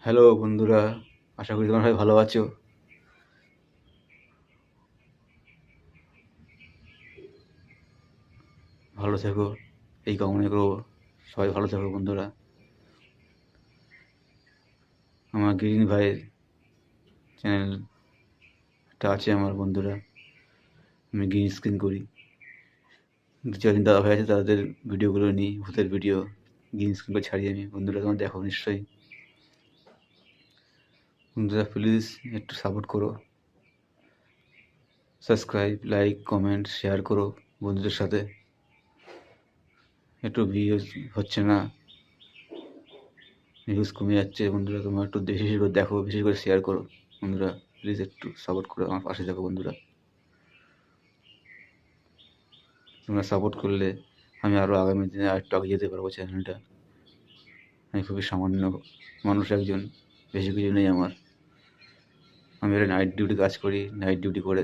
Hello বন্ধুরা, আশা করি তোমরা সবাই ভালো আছো। ভালো থেকো, এই কামনা করবো। সবাই ভালো থেকো বন্ধুরা। আমার গ্রিন ভাইয়ের চ্যানেলটা আছে আমার বন্ধুরা। আমি গ্রিন স্ক্রিন করি। দু চারদিন দাদা ভাই আছে, তাদের ভিডিওগুলো নিই, ভূতের ভিডিও গ্রিন স্ক্রিন করে ছাড়ি আমি। বন্ধুরা তোমরা দেখো নিশ্চয়ই। বন্ধুরা প্লিজ একটু সাপোর্ট করো, সাবস্ক্রাইব, লাইক, কমেন্ট, শেয়ার করো বন্ধুদের সাথে। একটু ভিউজ হচ্ছে না, ভিউজ কমে যাচ্ছে। বন্ধুরা তোমরা একটু বেশি বেশি করে দেখো, বেশি করে শেয়ার করো বন্ধুরা। প্লিজ একটু সাপোর্ট করো, আমার পাশে থাকো বন্ধুরা। তোমরা সাপোর্ট করলে আমি আরও আগামী দিনে আরেকটু আগে যেতে পারবো চ্যানেলটা। আমি খুবই সামান্য মানুষ একজন, বেশি কিছু নেই আমার। আমি একটা নাইট ডিউটি কাজ করি, নাইট ডিউটি করে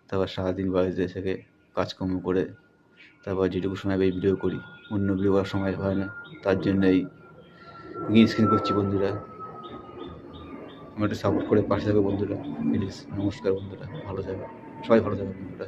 তারপর সারাদিন বাড়িতে থেকে কাজকর্ম করে তারপর যেটুকু সময় এই ভিডিও করি, অন্য ভিডিও করার সময় হয় না। তার জন্য এই গ্রিন স্ক্রিন করছি বন্ধুরা। আমার একটু সাপোর্ট করে পাশে থাকো বন্ধুরা প্লিজ। নমস্কার বন্ধুরা, ভালো থাকো, সবাই ভালো থাকো বন্ধুরা।